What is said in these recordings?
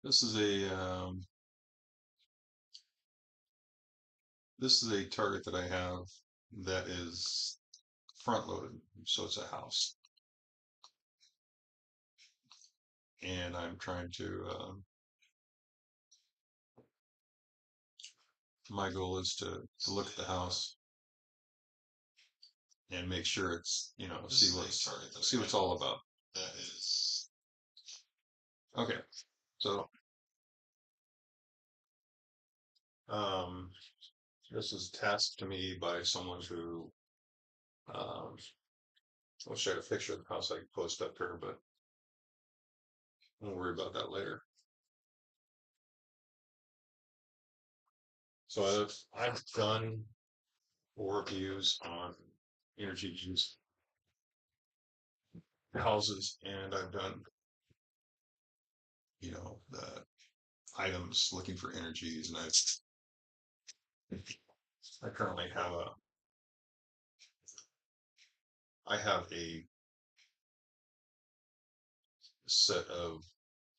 This is a this is a target that I have that is front loaded, so it's a house, and I'm trying to. My goal is to look at the house and make sure it's see what it's all about. That is okay. So um, this is tasked to me by someone who um, I'll share a picture of the house I can post up here, but we'll worry about that later. So I've done reviews on energy use houses, and I've done the items looking for energies, and I currently have a I have a set of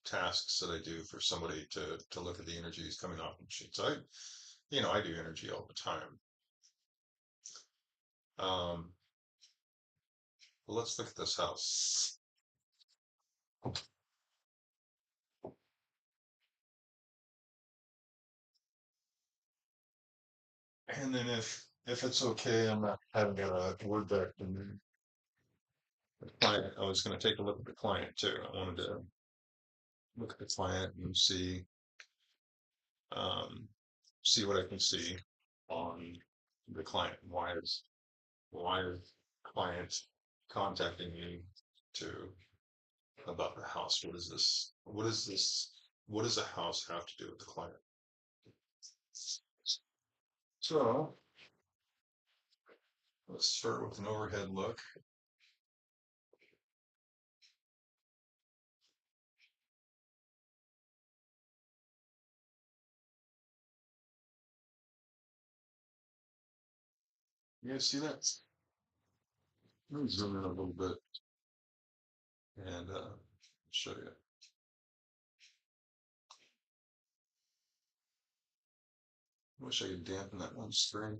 tasks that I do for somebody to look at the energies coming off the machine. So I do energy all the time. Um, well, let's look at this house. And then if it's okay, I'm not having a word back to the client. I was going to take a look at the client too. I wanted to look at the client and um, see what I can see on the client. Why is client contacting me to about the house? What is this? What is this? What does a house have to do with the client? So let's start with an overhead look. You guys see that? Let me zoom in a little bit and show you. I wish I could dampen that one screen.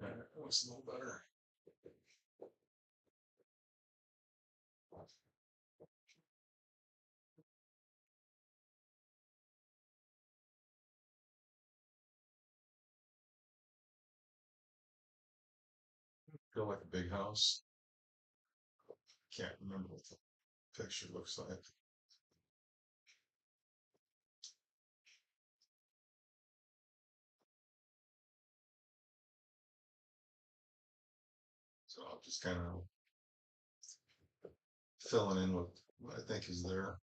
Yeah, that looks a little better. Feel like a big house. Can't remember what the picture looks like. So I'm just kind of filling in with what I think is there.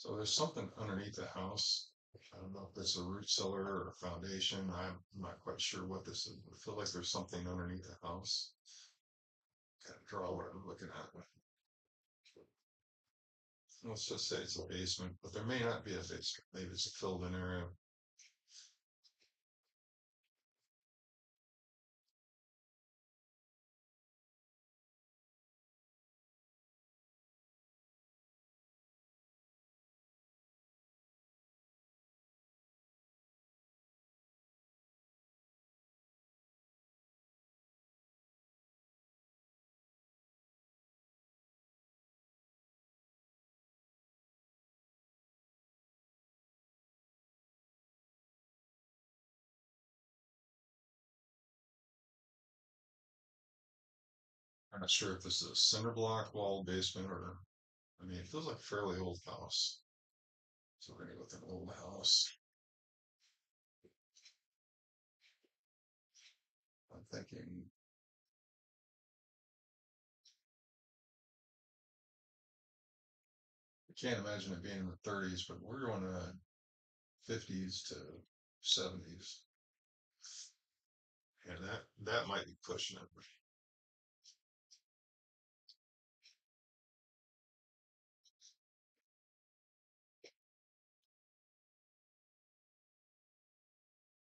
So there's something underneath the house. I don't know if it's a root cellar or a foundation. I'm not quite sure what this is. I feel like there's something underneath the house. Kind of draw what I'm looking at. Let's just say it's a basement, but there may not be a basement. Maybe it's a filled in area. I'm not sure if this is a cinder block wall basement or, I mean, it feels like a fairly old house. So we're gonna go with an old house. I'm thinking, I can't imagine it being in the 30s, but we're going to 50s to 70s. And that might be pushing it.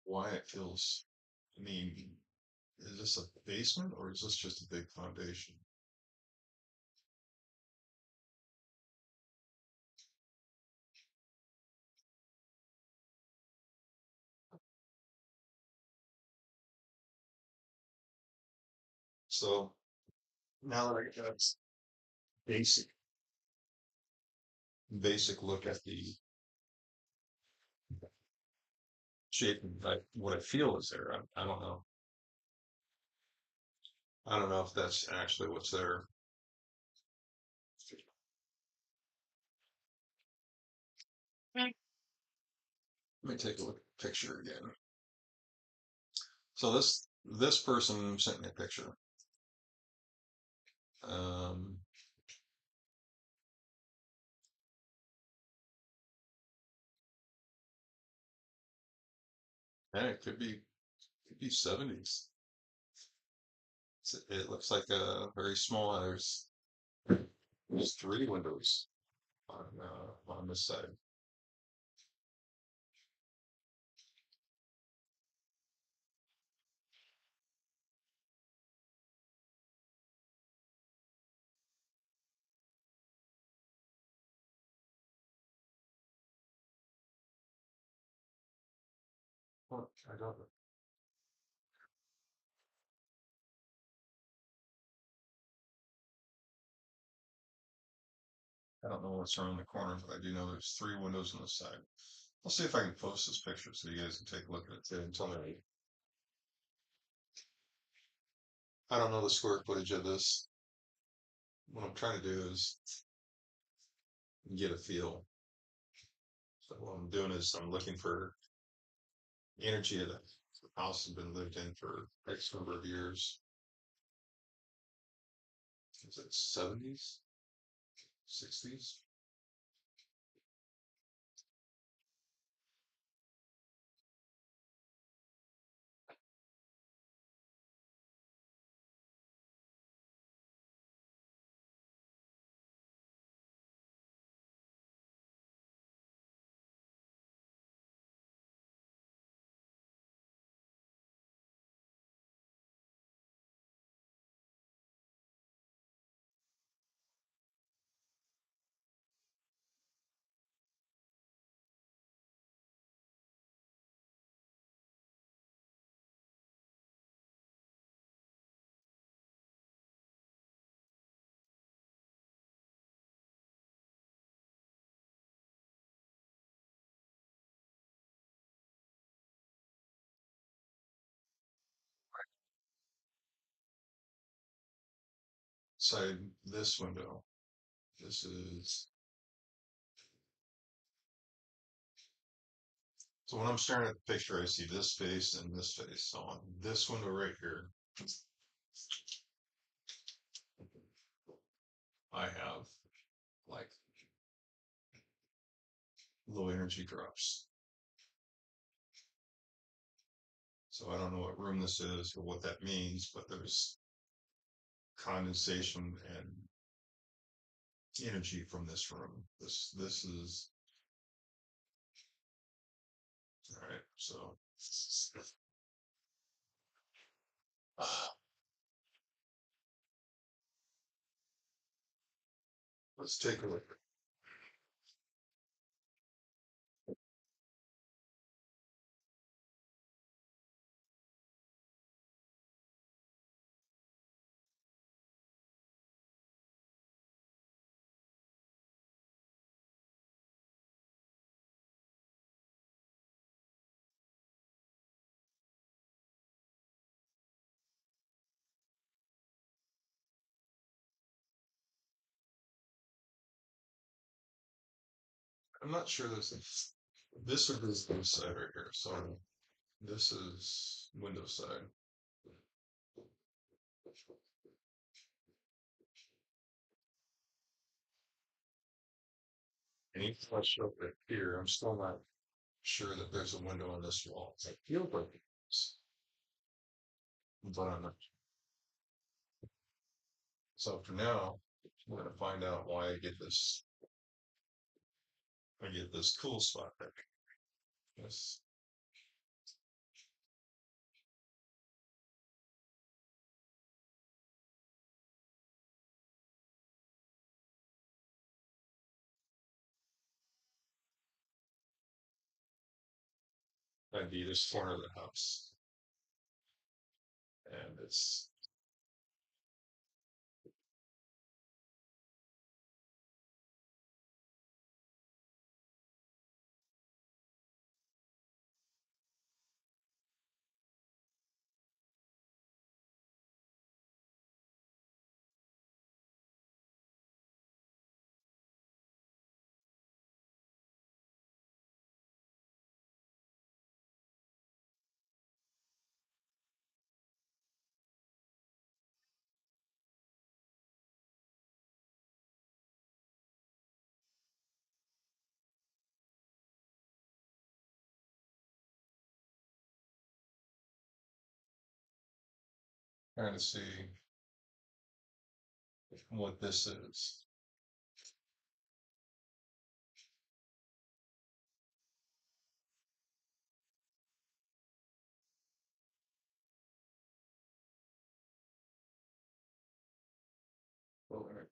Why it feels, I mean, is this a basement or is this just a big foundation? So now that I got basic basic look at the shape and like what I feel is there. I don't know. I don't know if that's actually what's there. Let me take a look at the picture again. So this person sent me a picture. Um, and it could be 70s. It looks like a very small. There's three windows on this side. What? I don't know what's around the corner, but I do know there's three windows on this side. I'll see if I can post this picture so you guys can take a look at it too and tell me. I don't know the square footage of this. What I'm trying to do is get a feel. So what I'm doing is I'm looking for energy that the house has been lived in for X number of years. Is it 70s, 60s? Side this window. This is so when I'm staring at the picture, I see this face and this face. So on this window right here, I have like low energy drops. So I don't know what room this is or what that means, but there's condensation and energy from this room. This is all right. So let's take a look. I'm not sure this would be the side right here. So this is window side. And even if I show it here, I'm still not sure that there's a window on this wall. I feel like it is. But so for now, we're gonna find out why I get this cool spot there. Yes, I'd be this corner of the house, and it's trying to see what this is. Alright,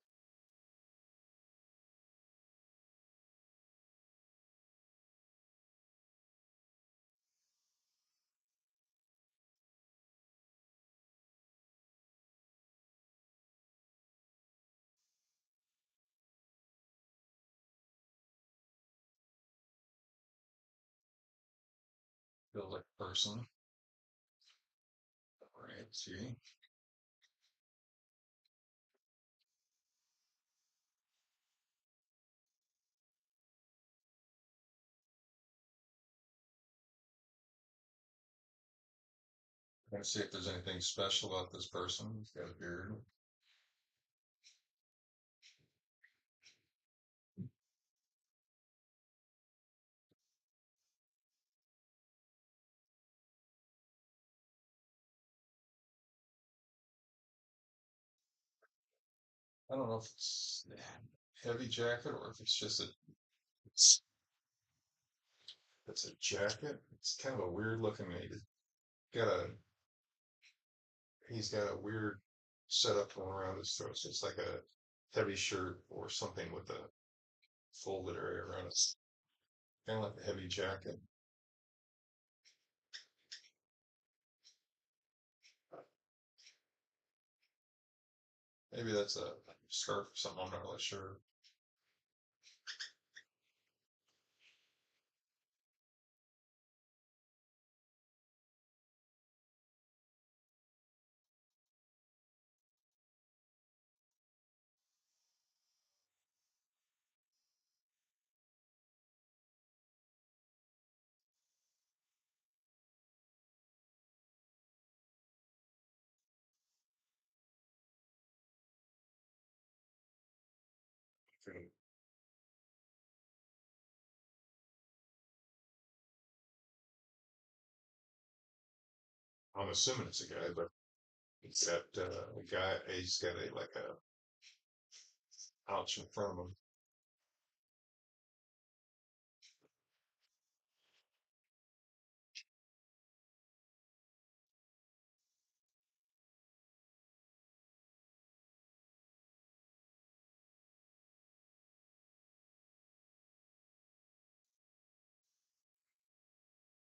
feels like a person. Alright, see. Trying to see if there's anything special about this person. He's got a beard. I don't know if it's a heavy jacket or if it's just it's, it's a jacket. It's kind of a weird looking. Got a he's got a weird setup going around his throat. So it's like a heavy shirt or something with a folded area around it. Kind of like a heavy jacket. Maybe that's a scarf or something. I'm not really sure. I'm assuming it's a guy, but it's got a guy. He's got a like a pouch in front of him.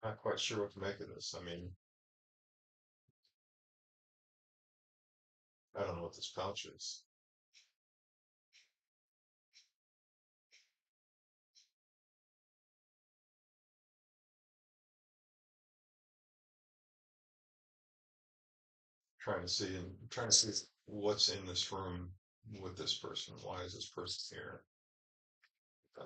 Not quite sure what to make of this. I mean, I don't know what this pouch is. Trying to see what's in this room with this person. Why is this person here? Uh,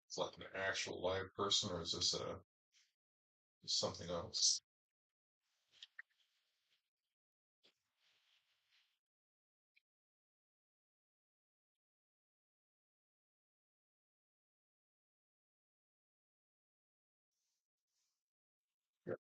it's like an actual live person, or is this a something else. Yep.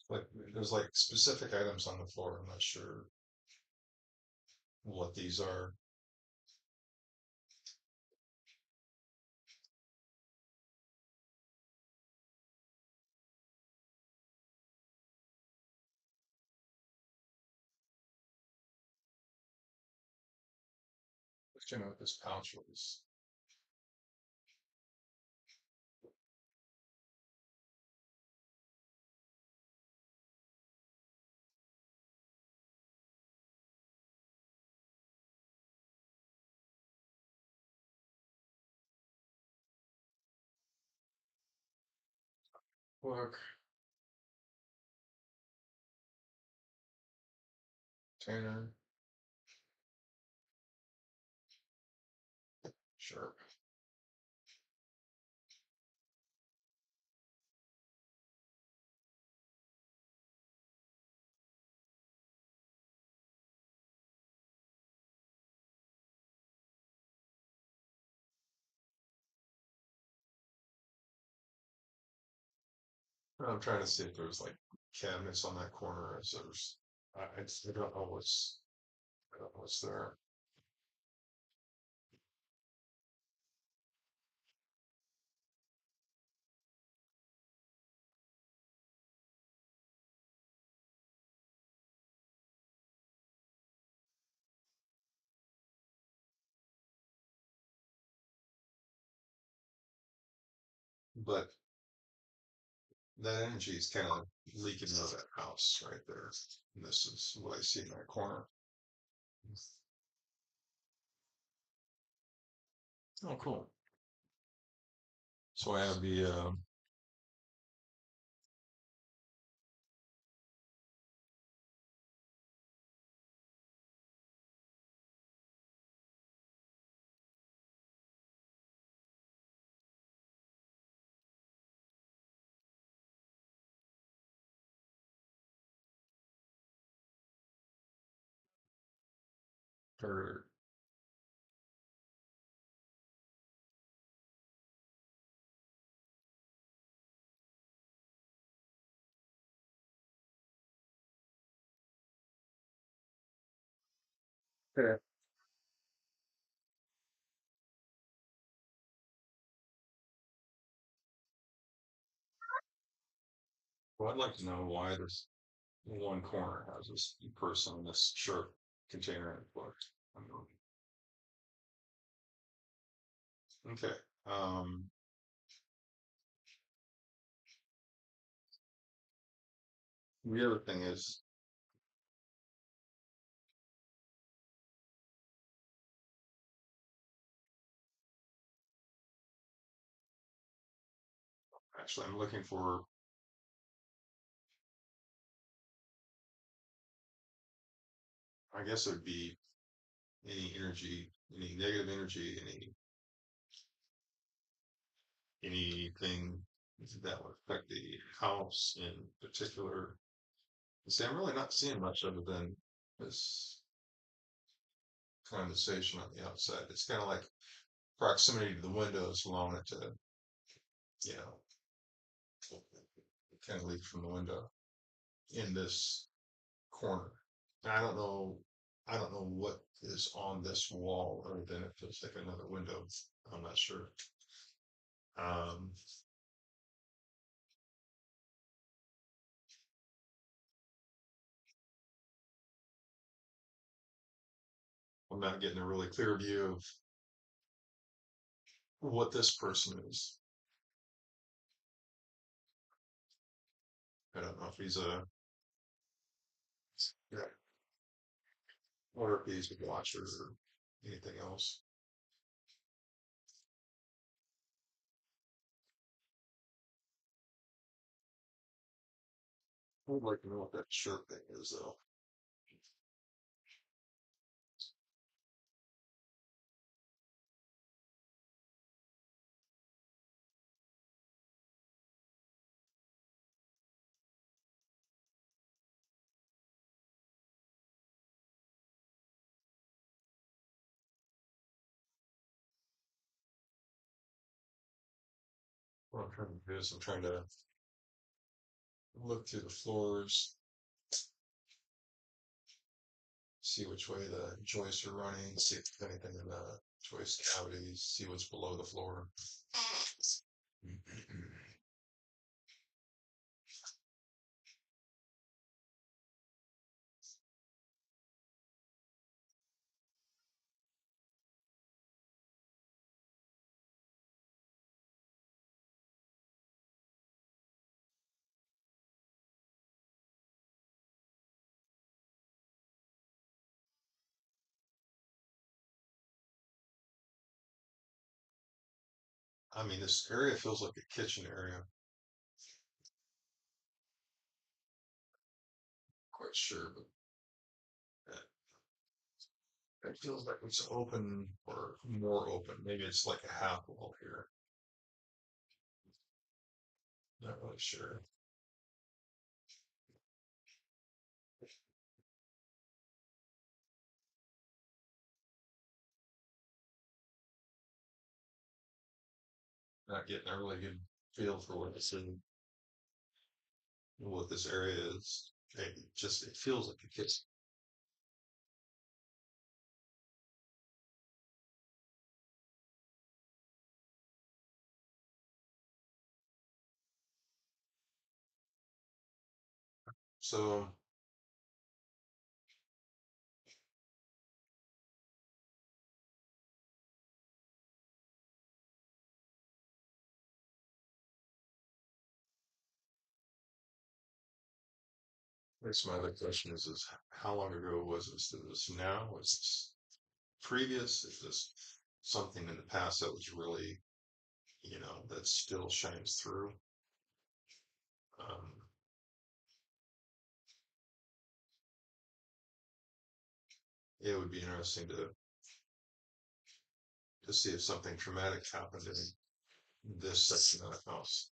Like there's like specific items on the floor. I'm not sure what these are. But you know what this pouch was. Look, Tanner, sure. I'm trying to see if there's like cabinets on that corner. As there's, I don't know I don't know what's there. But that energy is kind of leaking out of that house right there. And this is what I see in that corner. Oh, cool. So I have the or yeah. Well, I'd like to know why this one corner has this person in this shirt container in it. Okay. Um, the other thing is, actually, I'm looking for, I guess it would be any energy, any negative energy, anything that would affect the house in particular. See, I'm really not seeing much other than this condensation on the outside. It's kind of like proximity to the windows allowing it to, you know, kind of leak from the window in this corner. I don't know. I don't know what is on this wall other than it feels like another window. I'm not sure. Um, I'm not getting a really clear view of what this person is. I don't know if he's a, yeah, or if he's a watcher or anything else. I'd like to know what that shirt thing is, though. What I'm trying to do is I'm trying to look through the floors, see which way the joists are running, see if there's anything in the joist cavities, see what's below the floor. I mean, this area feels like a kitchen area. Quite sure, but it feels like it's open or more open. Maybe it's like a half wall here. Not really sure. Not getting a really good feel for what this area is. It feels like a kitchen. So that's my other question is how long ago was this? Is this now? Was this previous? Is this something in the past that was really, that still shines through? Um, it would be interesting to see if something traumatic happened in this section of the house.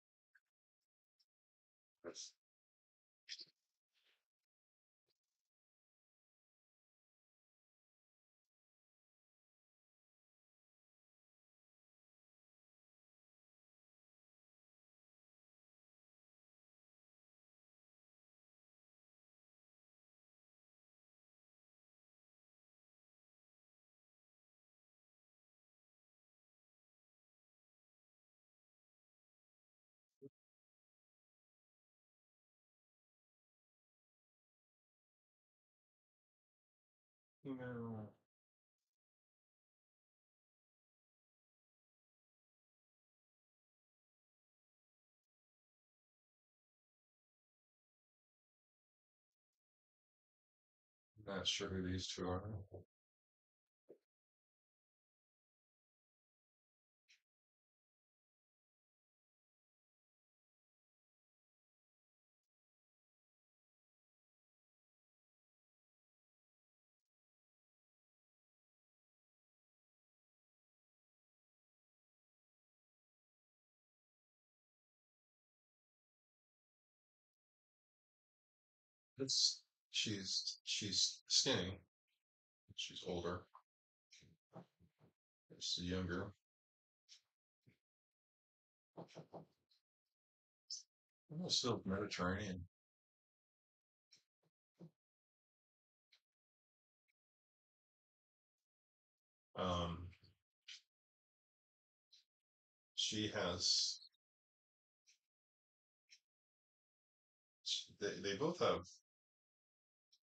No, not sure who these two are. she's skinny. She's older. She's younger. Still Mediterranean. Um, she has. They both have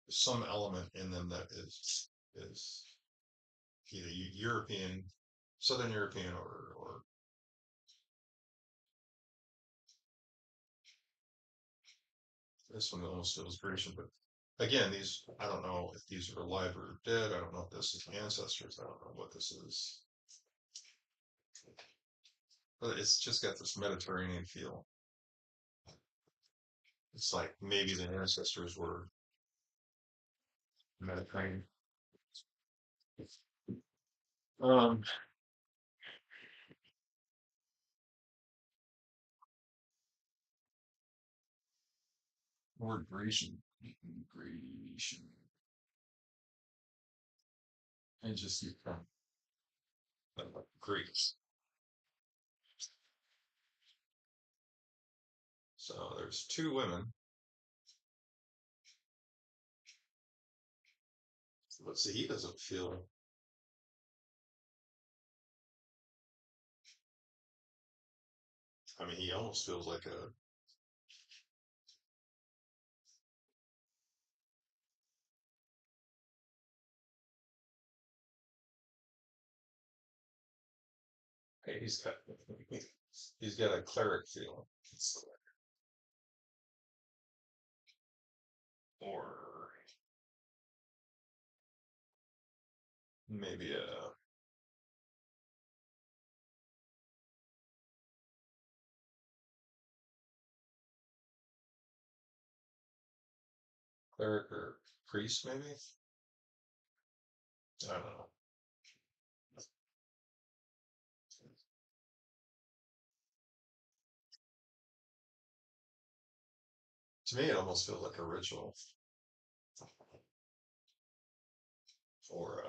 some element in them that is either European, Southern European, or this one almost feels Grecian. But again, these I don't know if these are alive or dead. I don't know if this is ancestors. I don't know what this is. But it's just got this Mediterranean feel. It's like maybe the ancestors were Mediterranean. Um, or Grecian, Grecian, and just Greeks. So there's two women. Let's see. He doesn't feel. I mean, he almost feels like a. Hey, he's got a cleric feel, or maybe a cleric or priest, maybe. I don't know. To me, it almost feels like a ritual or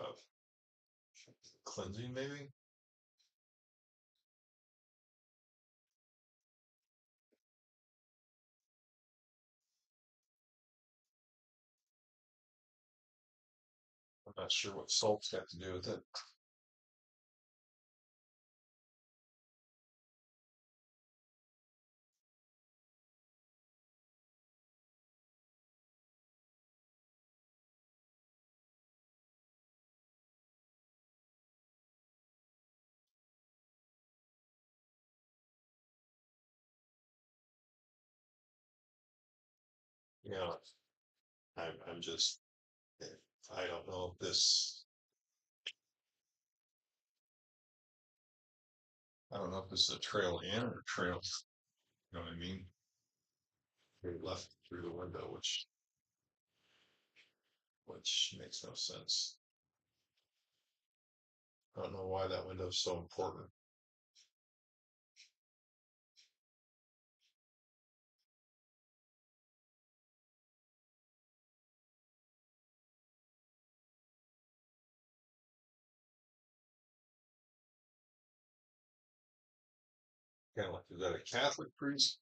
cleansing, maybe. I'm not sure what salt's got to do with it. You know, I'm just. I don't know if this. I don't know if this is a trail in or a trail. You know what I mean? They left through the window, which makes no sense. I don't know why that window is so important. Kind of like, is that a Catholic priest?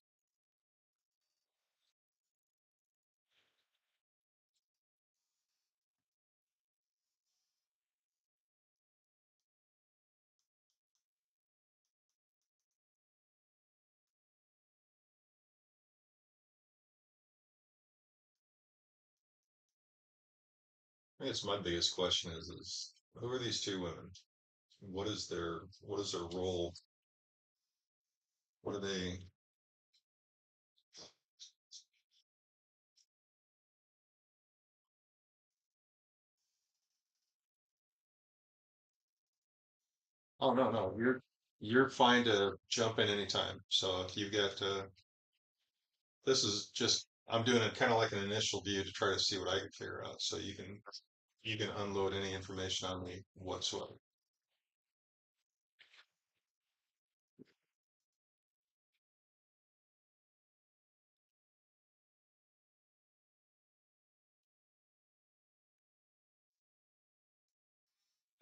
I guess my biggest question is who are these two women? What is their role? What are they? Oh no, you're fine to jump in anytime. So if you've got this is just I'm doing it kind of like an initial view to try to see what I can figure out. So you can unload any information on me whatsoever.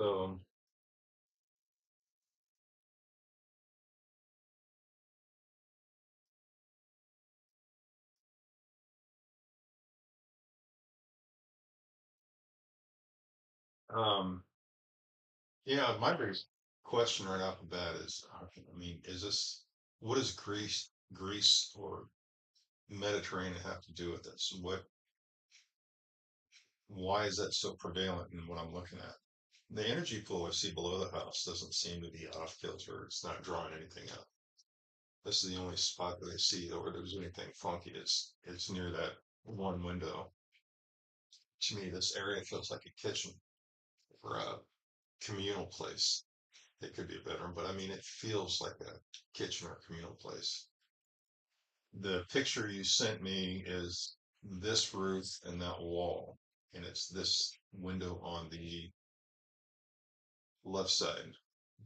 So, um, yeah, my biggest question right off the bat is, I mean, is this, what does Greece or Mediterranean have to do with this? Why is that so prevalent in what I'm looking at? The energy flow I see below the house doesn't seem to be off kilter. It's not drawing anything up. This is the only spot that I see where there's anything funky. It's near that one window. To me, this area feels like a kitchen or a communal place. It could be a bedroom, but I mean, it feels like a kitchen or communal place. The picture you sent me is this roof and that wall, and it's this window on the left side.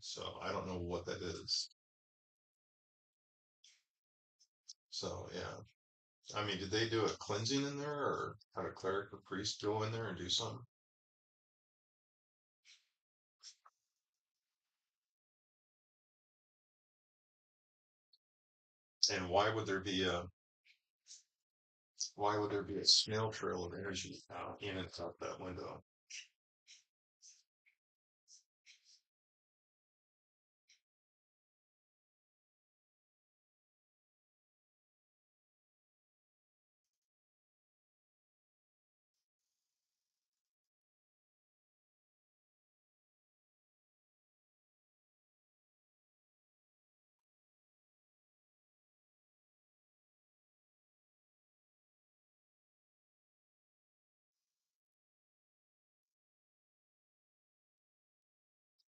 So I don't know what that is. So yeah, I mean, did they do a cleansing in there, or had a cleric or priest go in there and do something? And why would there be a snail trail of energy out in and out that window?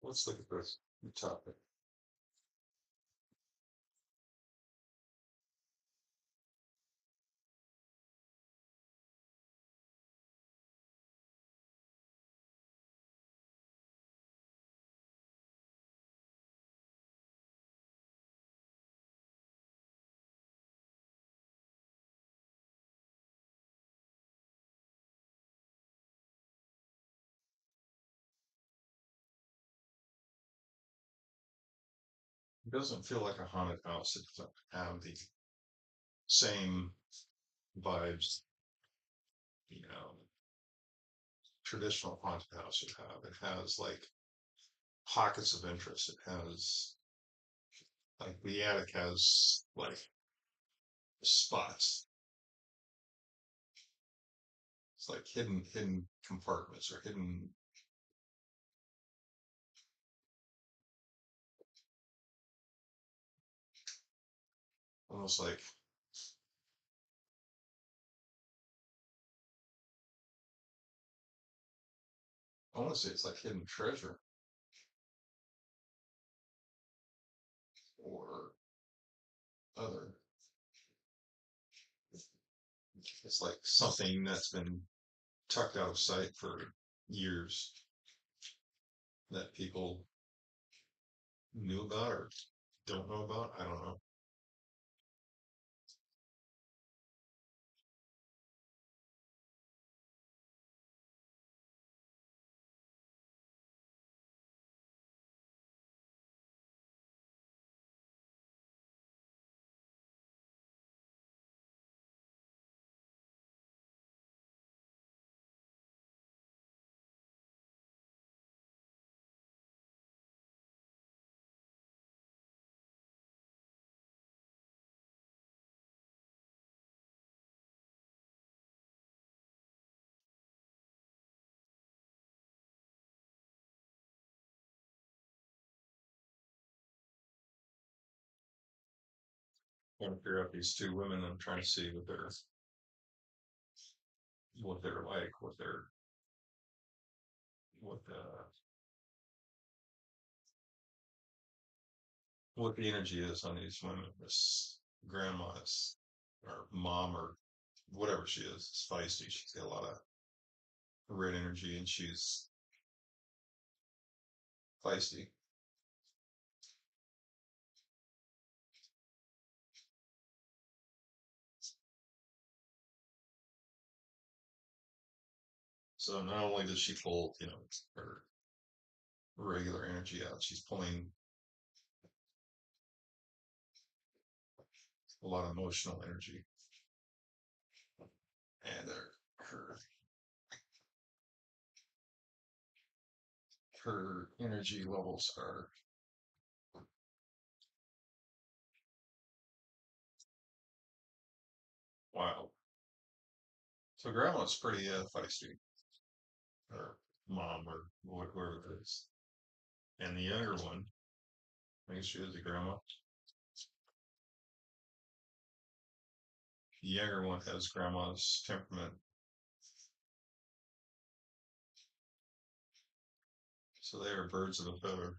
Let's look at this topic. It doesn't feel like a haunted house. It doesn't have the same vibes, you know, traditional haunted house would have. It has like pockets of interest. It has like the attic has like spots. It's like hidden compartments or hidden, almost like I want to say it's like hidden treasure or other. It's like something that's been tucked out of sight for years that people knew about or don't know about. I don't know. Trying to figure out these two women. I'm trying to see what they're like, what the what the energy is on these women. This grandma's or mom or whatever she is feisty. She's got a lot of red energy and she's feisty. So not only does she pull, her regular energy out. She's pulling a lot of emotional energy, and her energy levels are wild. So grandma's pretty feisty, or mom, or whoever it is. And the younger one, I think she is a grandma. The younger one has grandma's temperament, so they are birds of a feather.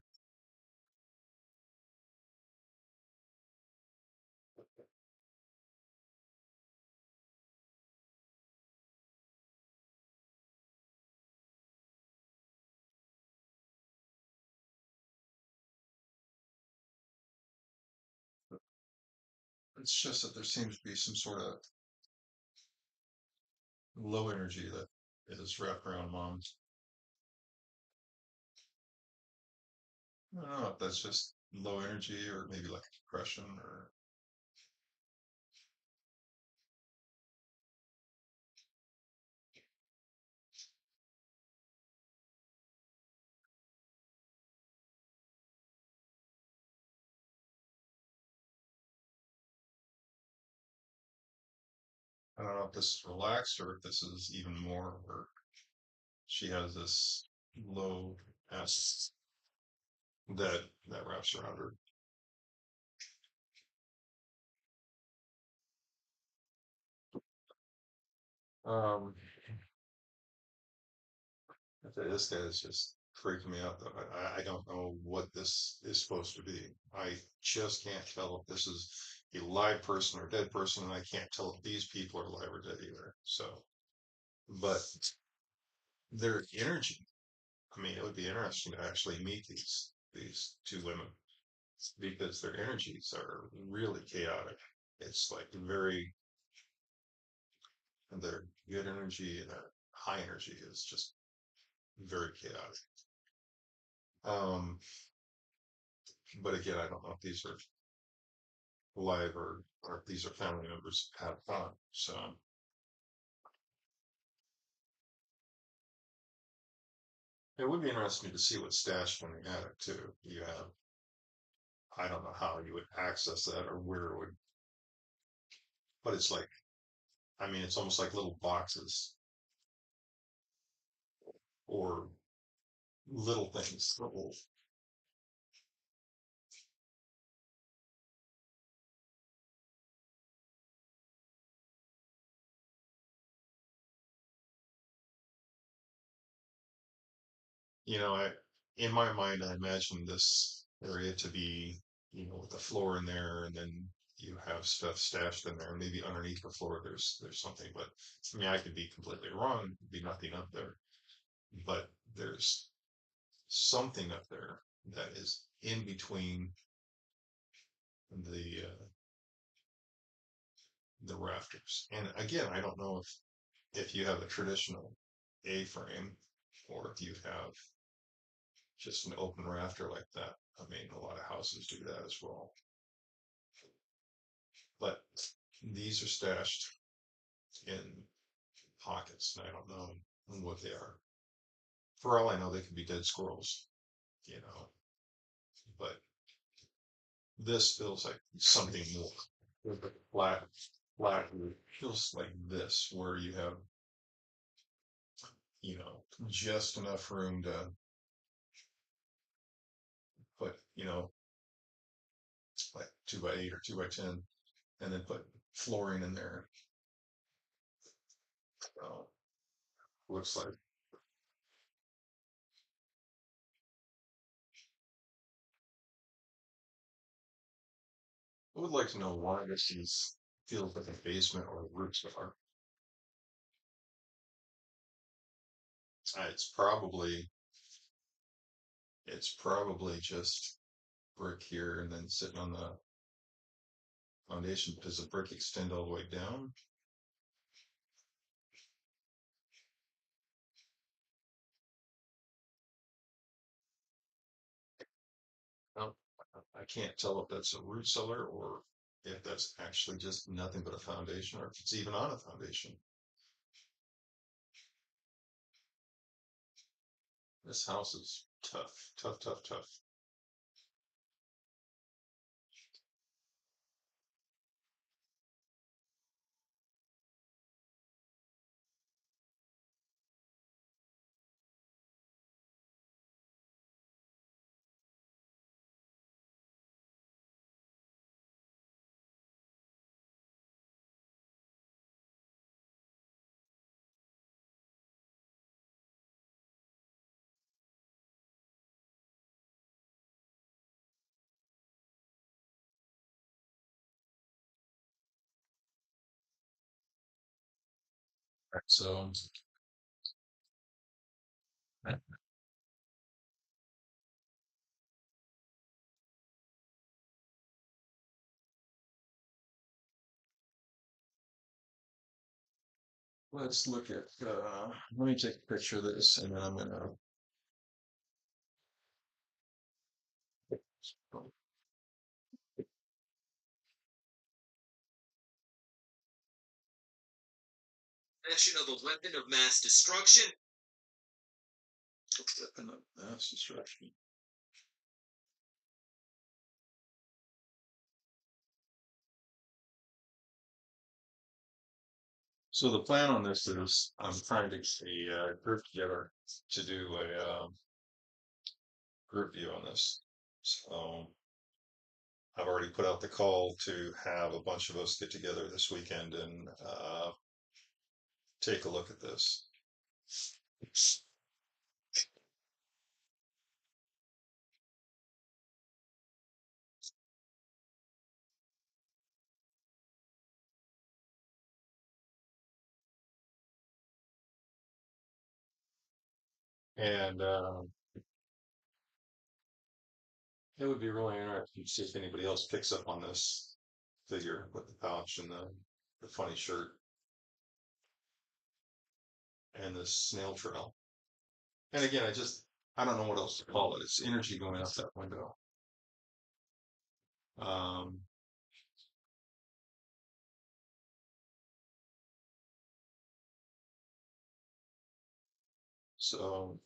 It's just that there seems to be some sort of low energy that is wrapped around moms. I don't know if that's just low energy or maybe like a depression or I don't know if this is relaxed or if this is even more or she has this low S that wraps around her. Um, I tell you, this guy is just freaking me out though. I don't know what this is supposed to be. I just can't tell if this is a live person or dead person, and I can't tell if these people are alive or dead either. So, but their energy, I mean, it would be interesting to actually meet these two women because their energies are really chaotic. It's like very their good energy and their high energy is just very chaotic. Um, but again, I don't know if these are live or if these are family members have fun. So it would be interesting to see what's stashed in the attic too. You have I don't know how you would access that or where it would, but it's like I mean it's almost like little boxes or little things, little I in my mind I imagine this area to be, with the floor in there and then you have stuff stashed in there and maybe underneath the floor there's something, but I mean I could be completely wrong, there'd be nothing up there. But there's something up there that is in between the rafters. And again, I don't know if you have a traditional A-frame or if you have just an open rafter like that. I mean, a lot of houses do that as well. But these are stashed in pockets, and I don't know what they are. For all I know, they could be dead squirrels, you know. But this feels like something more. With a flat roof. Feels like this, where you have, just enough room to put, like 2x8 or 2x10, and then put flooring in there. So looks like I would like to know why this is feels like a basement or a root cellar. It's probably just brick here and then sitting on the foundation. Does the brick extend all the way down? I can't tell if that's a root cellar or if that's actually just nothing but a foundation or if it's even on a foundation. This house is tough, tough, tough, tough. So let's look at, let me take a picture of this and then I'm gonna, Mention of a weapon of mass destruction. that's destruction. So the plan on this is I'm trying to get a group together to do a group view on this. So I've already put out the call to have a bunch of us get together this weekend and take a look at this. And it would be really interesting to see if anybody else picks up on this figure with the pouch and the funny shirt and this snail trail. And again, I don't know what else to call it. It's energy going out that window. Um, so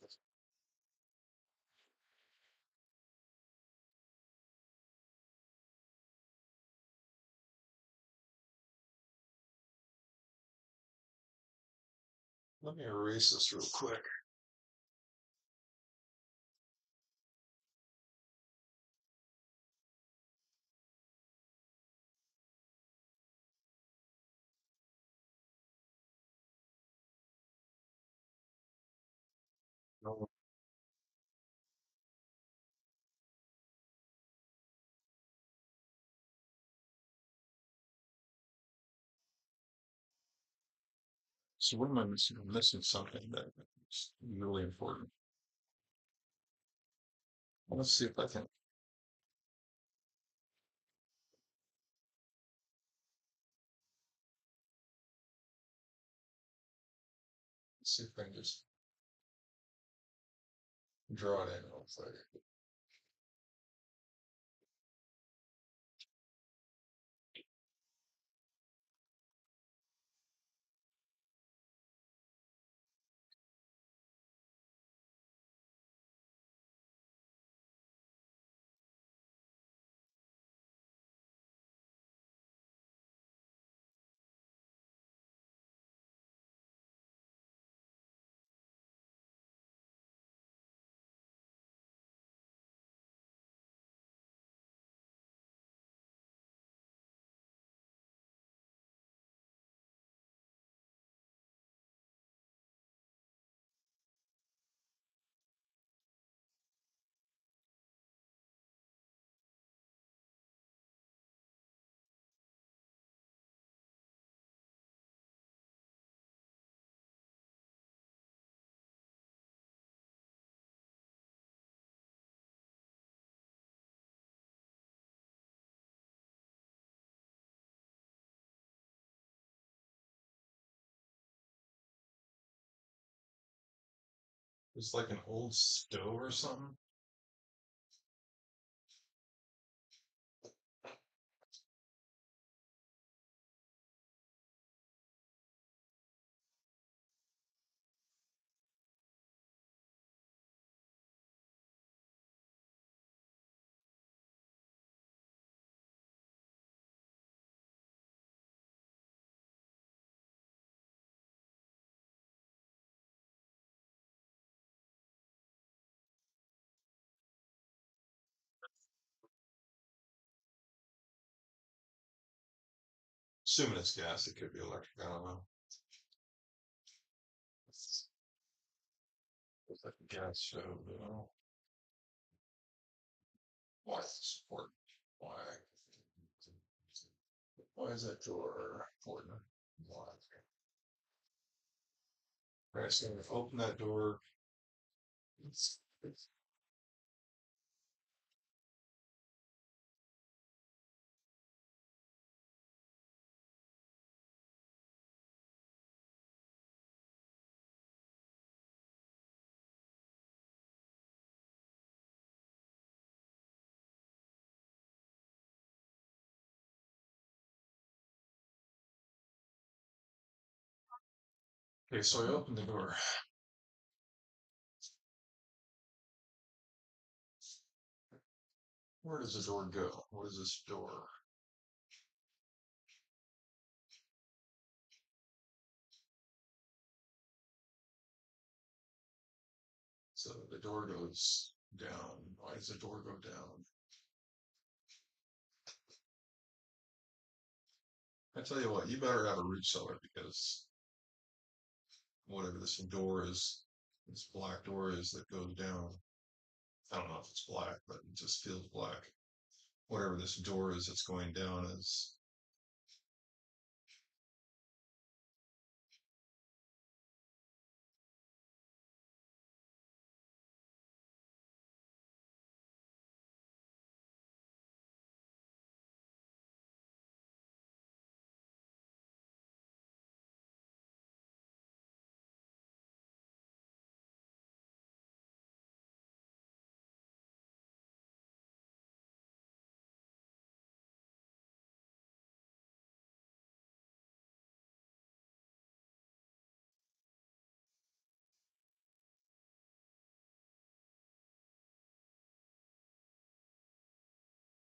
let me erase this real quick. So what am I missing? I'm missing something that's really important. Let's see if I can. Let's see if I can just draw it in real quick. It's like an old stove or something. Assuming it's gas, it could be electric. I don't know. It's like a gas stove, you know. Why is this important? Why is that door important? Why? Right, so open that door. Okay, so I open the door. Where does the door go? What is this door? So the door goes down. Why does the door go down? I tell you what, you better have a root cellar because whatever this door is, this black door is that goes down. I don't know if it's black, but it just feels black. Whatever this door is that's going down is.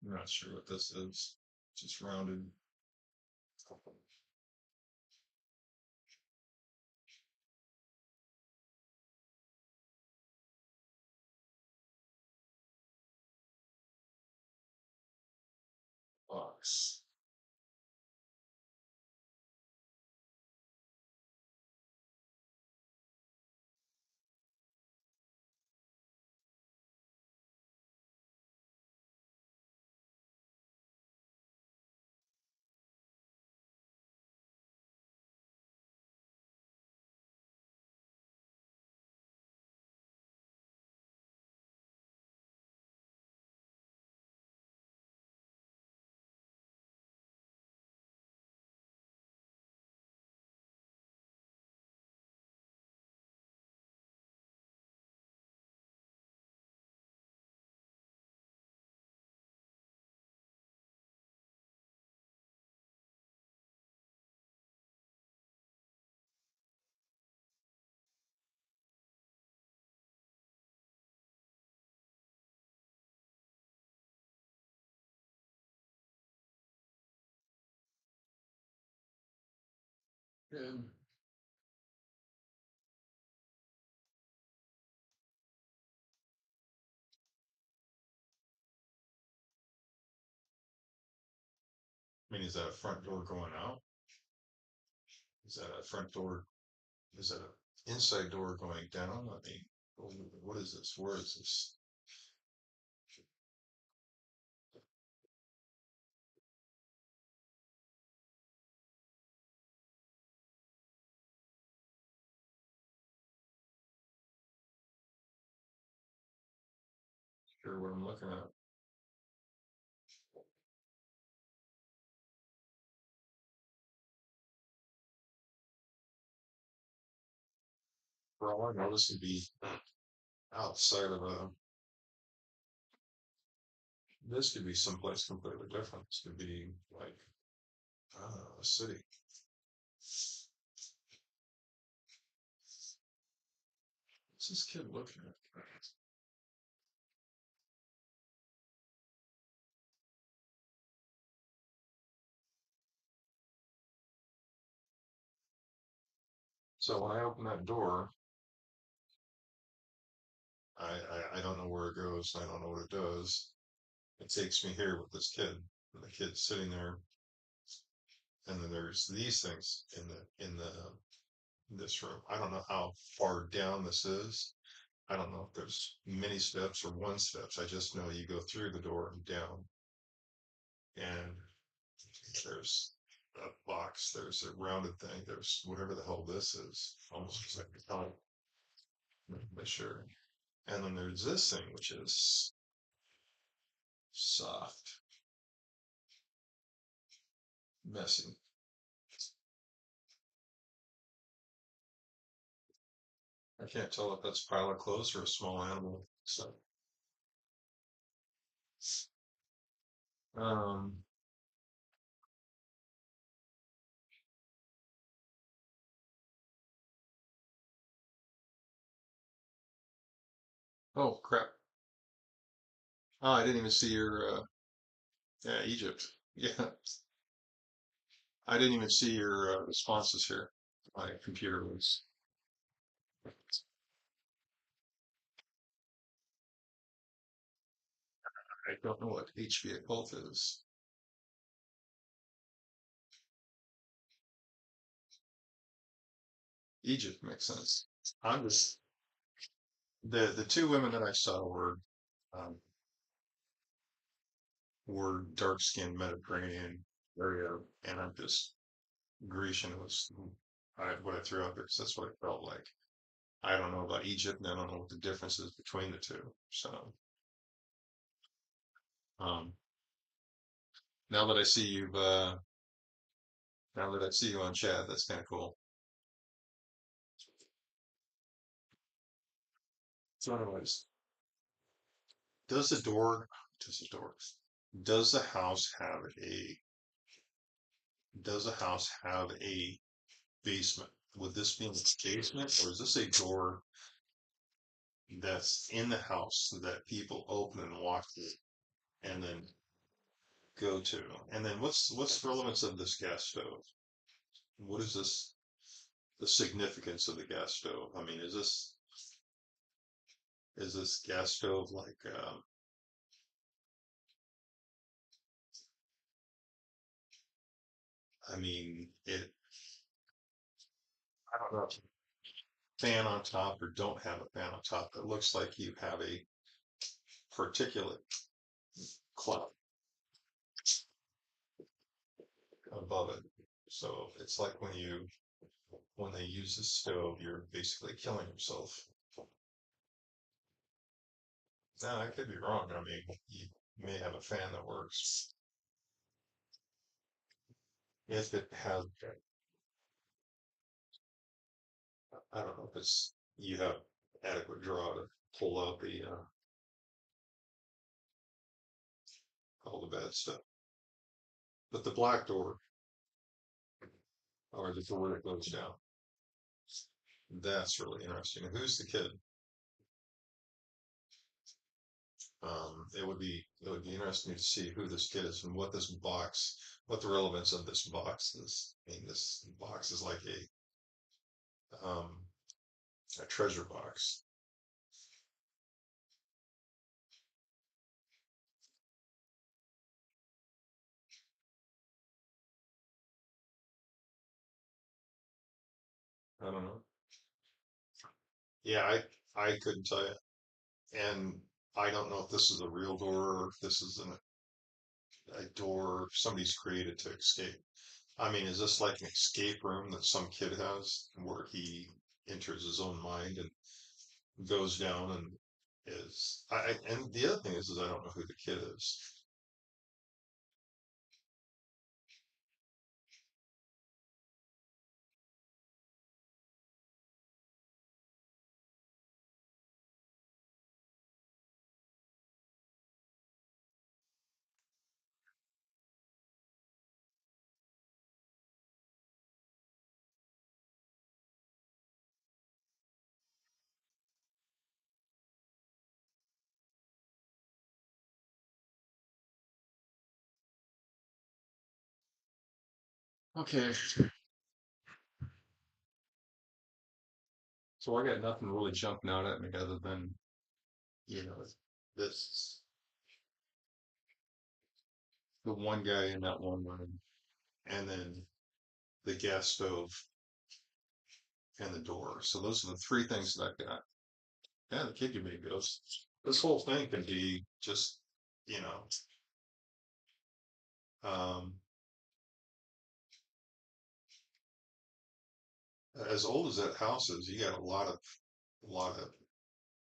I'm not sure what this is. Just rounded. Box. Good. I mean, is that a front door going out? Is that a front door? Is that an inside door going down? I mean, what is this? Where is this? Sure, what I'm looking at. For all I know, this could be outside of a. This could be someplace completely different. This could be like, I don't know, a city. What's this kid looking at? So when I open that door, I don't know where it goes. I don't know what it does. It takes me here with this kid. And the kid's sitting there and then there's these things in this room. I don't know how far down this is. I don't know if there's many steps or one steps. I just know you go through the door and down, and there's a box, there's a rounded thing, there's whatever the hell this is, almost looks like a tongue, but sure. And then there's this thing, which is soft, messy. I can't tell if that's a pile of clothes or a small animal. So, um, oh crap. Oh, I didn't even see your, yeah, Egypt. Yeah, I didn't even see your responses here. My computer was, I don't know what HV occult is. Egypt makes sense. I'm just, the two women that I saw um, were dark skinned Mediterranean area, and I'm just Grecian was what I threw out there because that's what it felt like. I don't know about Egypt, and I don't know what the difference is between the two. So um, now that I see you, now that I see you on chat, that's kind of cool. So, anyways, does the door, does the door, does the house have a, does the house have a basement? Would this be in its basement, or is this a door that's in the house that people open and walk through and then go to? And then what's the relevance of this gas stove? What is this? The significance of the gas stove? I mean, is this gas stove like? I mean, it. I don't know. Fan on top or don't have a fan on top. It looks like you have a particulate cloud above it. So it's like when they use the stove, you're basically killing yourself. No, I could be wrong. I mean, you may have a fan that works. If it has, I don't know if it's, you have adequate draw to pull out all the bad stuff. But the black door, or the door that goes down, that's really interesting. And who's the kid? It would be interesting to see who this kid is and what this box, what the relevance of this box is. I mean, this box is like a treasure box. I don't know. Yeah, I couldn't tell you, and I don't know if this is a real door or if this is a door somebody's created to escape. I mean, is this like an escape room that some kid has where he enters his own mind and goes down and and the other thing is I don't know who the kid is. Okay, so I got nothing really jumping out at me other than, you know, this the one guy in that one room, and then the gas stove, and the door. So those are the three things that I've got. Yeah, the kid can be a ghost. This whole thing can be just, you know, um, as old as that house is, you got a lot of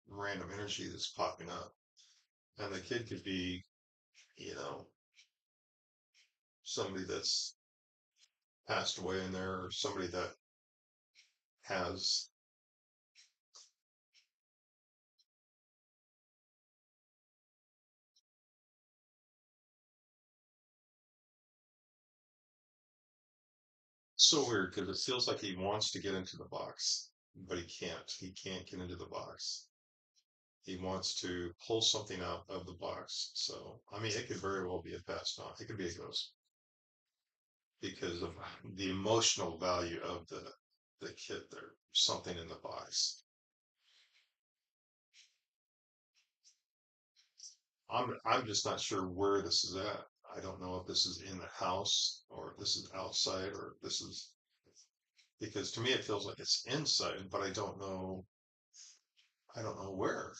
random energy that's popping up. And the kid could be, you know, somebody that's passed away in there, or somebody that has. So weird because it feels like he wants to get into the box, but he can't. He can't get into the box. He wants to pull something out of the box. So, I mean, it could very well be a passed on. It could be a ghost because of the emotional value of the kid there. Something in the box. I'm just not sure where this is at. I don't know if this is in the house or if this is outside or if this is because to me it feels like it's inside, but I don't know where.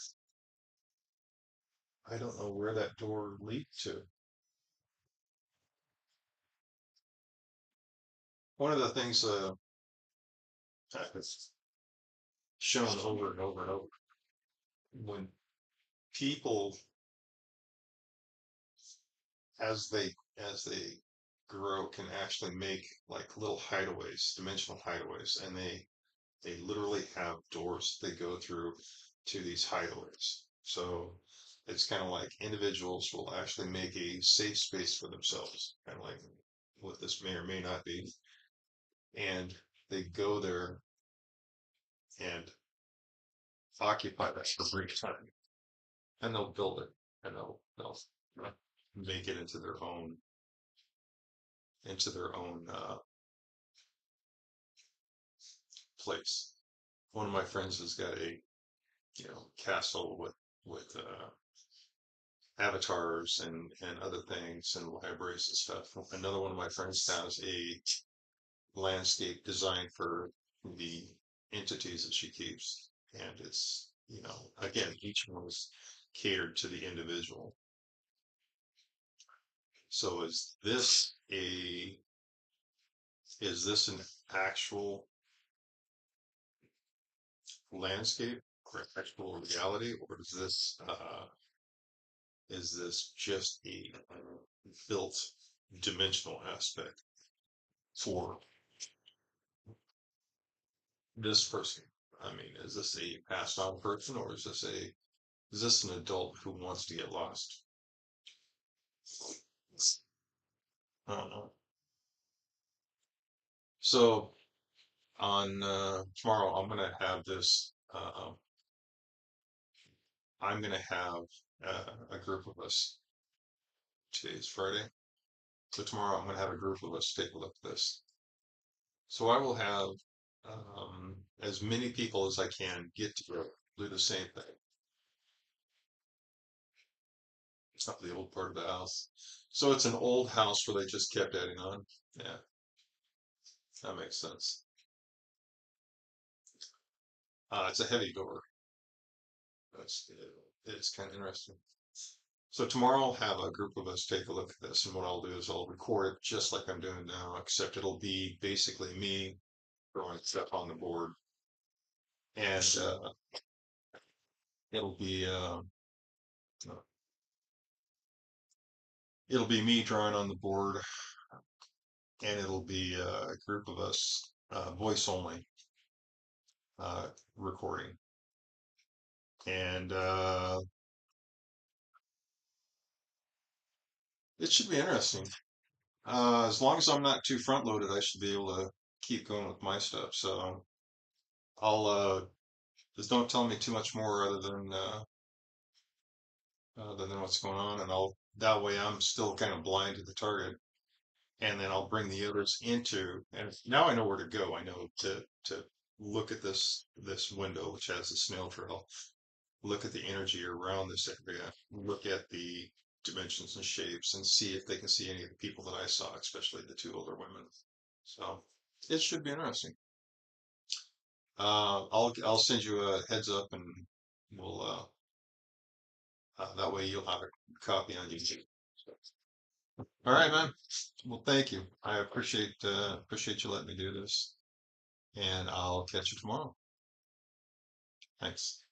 I don't know where that door leads to. One of the things that's shown over and over and over when people as they grow can actually make like little hideaways, dimensional hideaways, and they literally have doors they go through to these hideaways. So it's kind of like individuals will actually make a safe space for themselves, kind of like what this may or may not be, and they go there and occupy that for brief time, and they'll build it, and they'll make it into their own place. One of my friends has got a castle with avatars and other things and libraries and stuff. Another one of my friends has a landscape designed for the entities that she keeps, and it's again each one is catered to the individual. So is this an actual landscape or actual reality, or is this just a built dimensional aspect for this person? I mean, is this a passed on person, or is this an adult who wants to get lost? I don't know. So on tomorrow, I'm gonna have a group of us. Today's Friday, so tomorrow I'm gonna have a group of us take a look at this. So I will have as many people as I can get to do the same thing. It's not the old part of the house. So it's an old house where they just kept adding on. Yeah, that makes sense. It's a heavy door. That's it's kind of interesting. So tomorrow I'll have a group of us take a look at this, and what I'll do is I'll record it just like I'm doing now, except it'll be basically me throwing stuff on the board, and it'll be uh, it'll be me drawing on the board, and it'll be a group of us, voice only, uh, recording, and it should be interesting. As long as I'm not too front loaded, I should be able to keep going with my stuff. So I'll just don't tell me too much more other than what's going on, and I'll that way I'm still kind of blind to the target, and then I'll bring the others into. And now I know where to go. I know to look at this window, which has the snail trail. Look at the energy around this area. Look at the dimensions and shapes, and see if they can see any of the people that I saw, especially the two older women. So. it should be interesting. I'll send you a heads up and we'll, that way you'll have a copy on YouTube. All right, man. Well, thank you. I appreciate you letting me do this, and I'll catch you tomorrow. Thanks.